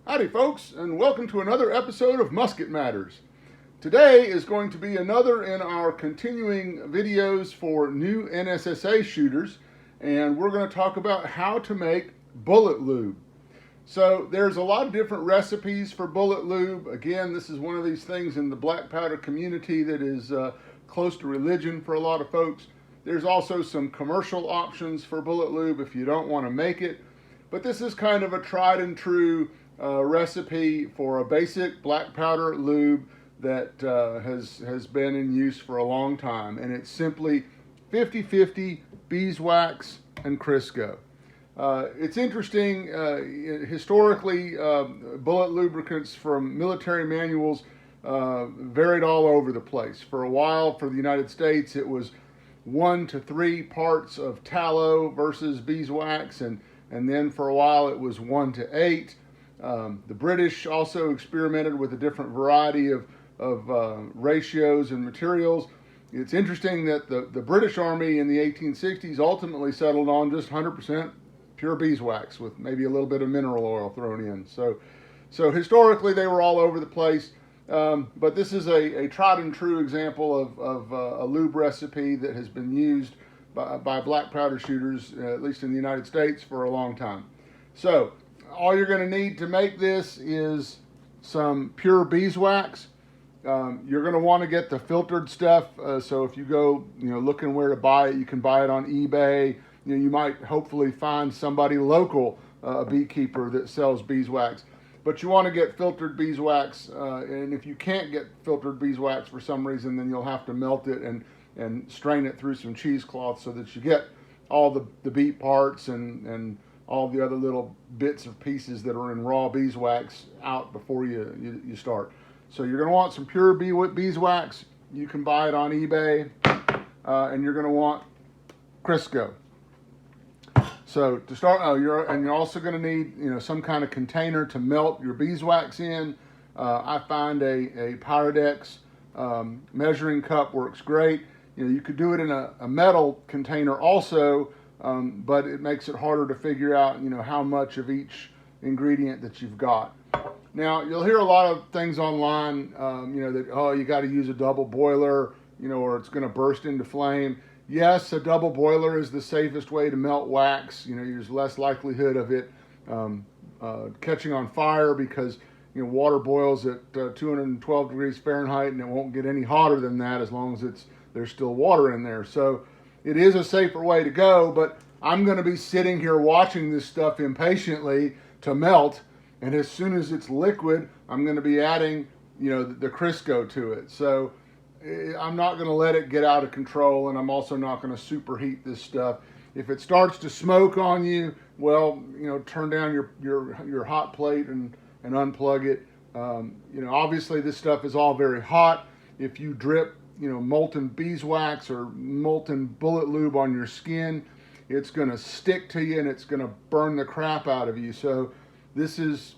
Howdy folks, and welcome to another episode of Musket Matters. Today is going to be another in our continuing videos for new N-SSA shooters, and we're going to talk about how to make bullet lube. So there's a lot of different recipes for bullet lube. Again, this is one of these things in the black powder community that is close to religion for a lot of folks. There's also some commercial options for bullet lube if you don't want to make it, but this is kind of a tried and true recipe for a basic black powder lube that has been in use for a long time, and it's simply 50-50 beeswax and Crisco. It's interesting, historically bullet lubricants from military manuals varied all over the place. For a while for the United States it was 1 to 3 parts of tallow versus beeswax, and then for a while it was 1 to 8. The British also experimented with a different variety of ratios and materials. It's interesting that the British Army in the 1860s ultimately settled on just 100% pure beeswax with maybe a little bit of mineral oil thrown in. So historically they were all over the place, but this is a tried and true example of a lube recipe that has been used by black powder shooters, at least in the United States, for a long time. So all you're going to need to make this is some pure beeswax. You're going to want to get the filtered stuff. So if you go, looking where to buy it, you can buy it on eBay. You might hopefully find somebody local, a beekeeper that sells beeswax. But you want to get filtered beeswax, and if you can't get filtered beeswax for some reason, then you'll have to melt it and strain it through some cheesecloth so that you get all the beet parts and all the other little bits of pieces that are in raw beeswax out before you start. So you're going to want some pure beeswax. You can buy it on eBay, and you're going to want Crisco. So to start, you're also going to need some kind of container to melt your beeswax in. I find a Pyrex measuring cup works great. You could do it in a metal container also. But it makes it harder to figure out, how much of each ingredient that you've got. Now, you'll hear a lot of things online, that, you got to use a double boiler, or it's going to burst into flame. Yes, a double boiler is the safest way to melt wax. There's less likelihood of it catching on fire because, water boils at 212 degrees Fahrenheit, and it won't get any hotter than that as long as there's still water in there. So it is a safer way to go, but I'm going to be sitting here watching this stuff impatiently to melt, and as soon as it's liquid, I'm going to be adding, the Crisco to it. So I'm not going to let it get out of control, and I'm also not going to superheat this stuff. If it starts to smoke on you, well, turn down your hot plate and unplug it. Obviously this stuff is all very hot. If you drip molten beeswax or molten bullet lube on your skin, it's going to stick to you and it's going to burn the crap out of you. So this is,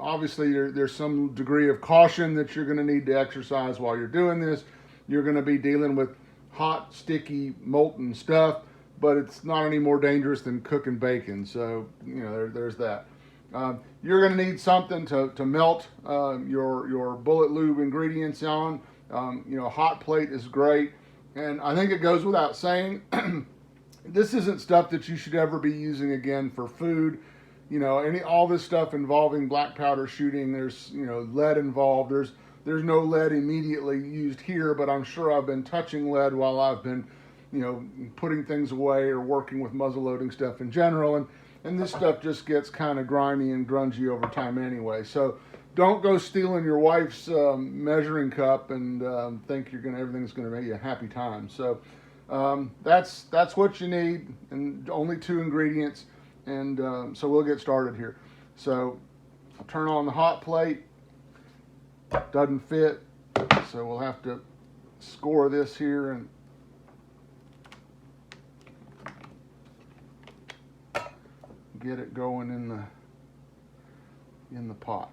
obviously there's some degree of caution that you're going to need to exercise while you're doing this. You're going to be dealing with hot, sticky, molten stuff, but it's not any more dangerous than cooking bacon. So, there's that. You're going to need something to melt your bullet lube ingredients on. A hot plate is great, and I think it goes without saying this isn't stuff that you should ever be using again for food. All this stuff involving black powder shooting, there's lead involved. There's no lead immediately used here, but I'm sure I've been touching lead while I've been putting things away or working with muzzle loading stuff in general, and this stuff just gets kind of grimy and grungy over time anyway. So don't go stealing your wife's measuring cup and think everything's gonna make you a happy time. So that's what you need, and only 2 ingredients. And so we'll get started here. So I'll turn on the hot plate. Doesn't fit, so we'll have to score this here and get it going in the pot.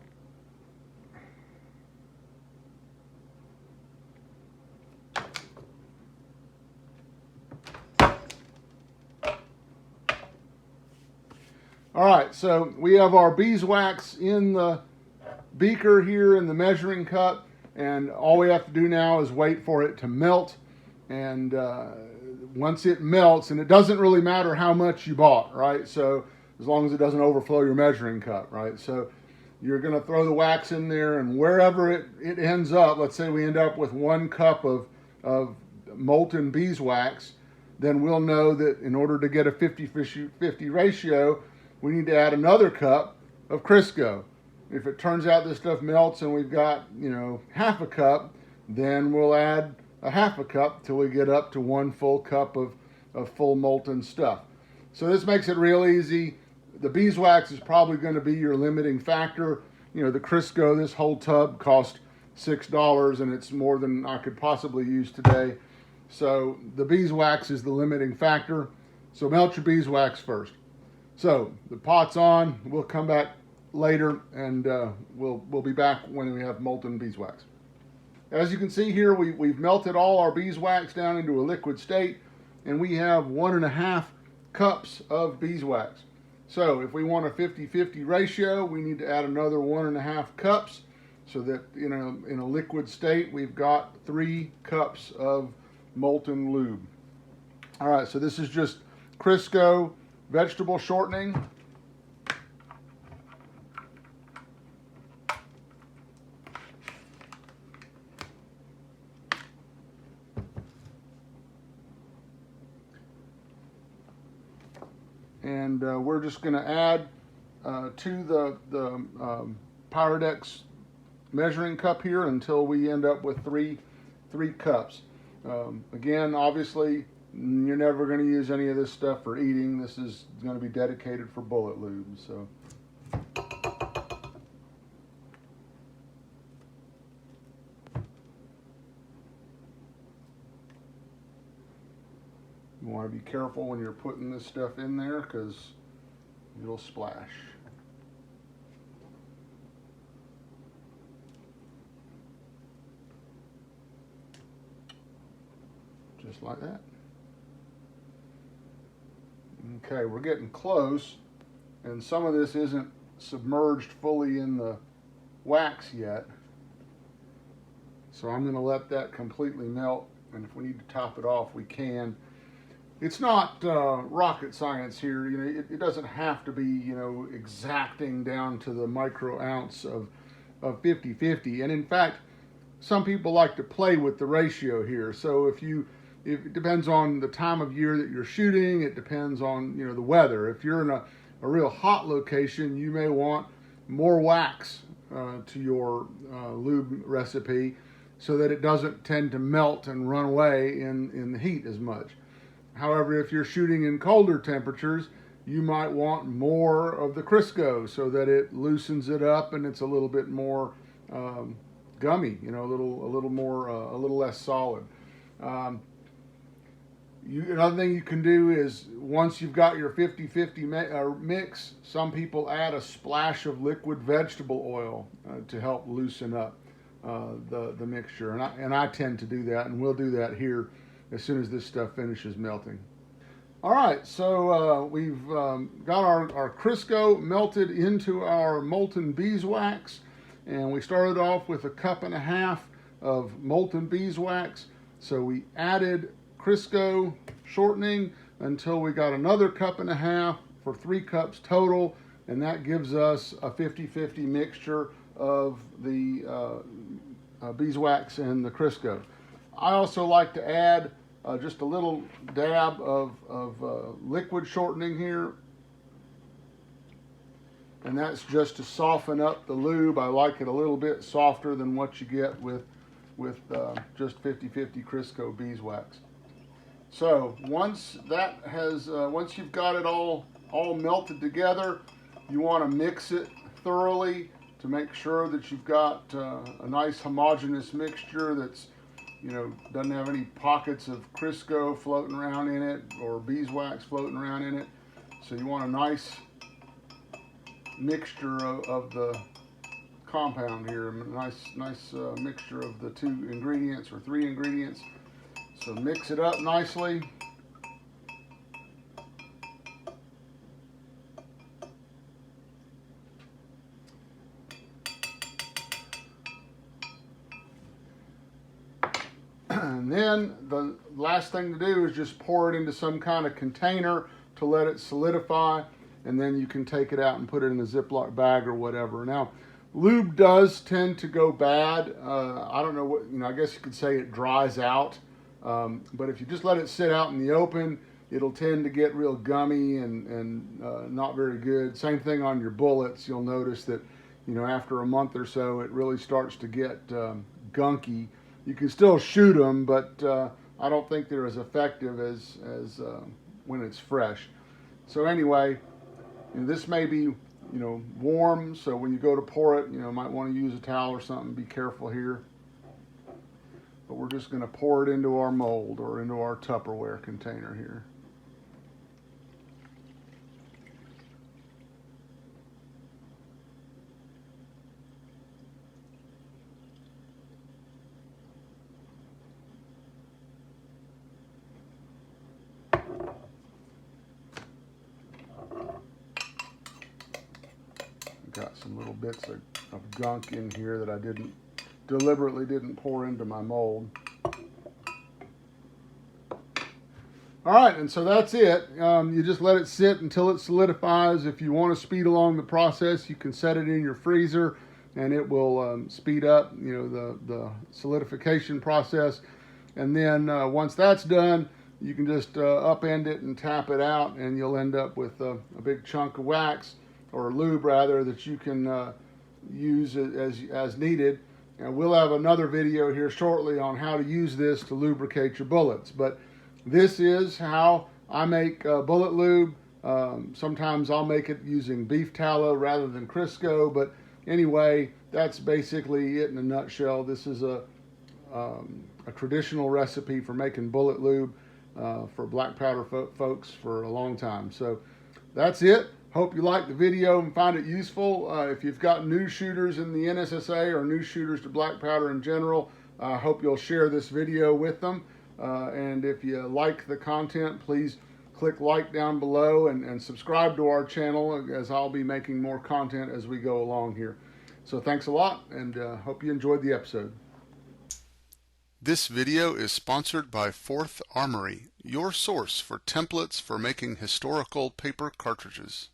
All right, so we have our beeswax in the beaker here in the measuring cup, and all we have to do now is wait for it to melt. And once it melts, and it doesn't really matter how much you bought, right? So as long as it doesn't overflow your measuring cup, right? So you're going to throw the wax in there, and wherever it ends up, let's say we end up with 1 cup of molten beeswax, then we'll know that in order to get a 50-50 ratio, we need to add another cup of Crisco. If it turns out this stuff melts and we've got, half a cup, then we'll add a half a cup till we get up to 1 full cup of full molten stuff. So this makes it real easy. The beeswax is probably going to be your limiting factor. The Crisco, this whole tub cost $6, and it's more than I could possibly use today. So the beeswax is the limiting factor. So melt your beeswax first. So the pot's on. We'll come back later, and we'll be back when we have molten beeswax. As you can see here, we've melted all our beeswax down into a liquid state, and we have 1.5 cups of beeswax. So if we want a 50-50 ratio, we need to add another 1.5 cups, so that in a liquid state we've got 3 cups of molten lube. All right, so this is just Crisco vegetable shortening. And we're just going to add to the Pyrodex measuring cup here until we end up with three cups. Again, obviously, you're never going to use any of this stuff for eating. This is going to be dedicated for bullet lube. So. You want to be careful when you're putting this stuff in there because it'll splash. Just like that. Okay, we're getting close, and some of this isn't submerged fully in the wax yet. So I'm going to let that completely melt, and if we need to top it off, we can. It's not rocket science here. It doesn't have to be, exacting down to the micro ounce of 50-50. And in fact, some people like to play with the ratio here. So if it depends on the time of year that you're shooting, it depends on, the weather. If you're in a real hot location, you may want more wax to your lube recipe so that it doesn't tend to melt and run away in the heat as much. However, if you're shooting in colder temperatures, you might want more of the Crisco so that it loosens it up and it's a little bit more gummy, a little less solid. Another thing you can do is once you've got your 50-50 mix, some people add a splash of liquid vegetable oil to help loosen up the mixture, and I tend to do that, and we'll do that here as soon as this stuff finishes melting. All right, so we've got our Crisco melted into our molten beeswax, and we started off with 1.5 cups of molten beeswax. So we added Crisco shortening until we got another 1.5 cups for 3 cups total, and that gives us a 50-50 mixture of the beeswax and the Crisco. I also like to add just a little dab of liquid shortening here, and that's just to soften up the lube. I like it a little bit softer than what you get with just 50-50 Crisco beeswax. So once you've got it all melted together, you want to mix it thoroughly to make sure that you've got a nice homogeneous mixture that's doesn't have any pockets of Crisco floating around in it or beeswax floating around in it. So you want a nice mixture of the compound here, a nice mixture of the 2 ingredients or 3 ingredients. So mix it up nicely. And then the last thing to do is just pour it into some kind of container to let it solidify, and then you can take it out and put it in a Ziploc bag or whatever. Now, lube does tend to go bad. I don't know what, I guess you could say it dries out. But if you just let it sit out in the open, it'll tend to get real gummy and not very good. Same thing on your bullets. You'll notice that, after a month or so, it really starts to get gunky. You can still shoot them, but I don't think they're as effective as when it's fresh. So anyway, this may be warm, so when you go to pour it, might want to use a towel or something. Be careful here. But we're just going to pour it into our mold or into our Tupperware container here. Got some little bits of gunk in here that I deliberately didn't pour into my mold. All right, and so that's it. You just let it sit until it solidifies. If you want to speed along the process, you can set it in your freezer and it will speed up the solidification process. And then once that's done, you can just upend it and tap it out, and you'll end up with a big chunk of wax, or lube rather, that you can use as needed. And we'll have another video here shortly on how to use this to lubricate your bullets. But this is how I make bullet lube. Sometimes I'll make it using beef tallow rather than Crisco, but anyway, that's basically it in a nutshell. This is a traditional recipe for making bullet lube for black powder folks for a long time. So that's it. Hope you liked the video and find it useful. If you've got new shooters in the N-SSA or new shooters to black powder in general, I hope you'll share this video with them. And if you like the content, please click like down below and subscribe to our channel, as I'll be making more content as we go along here. So thanks a lot, and hope you enjoyed the episode. This video is sponsored by Fourth Armory, your source for templates for making historical paper cartridges.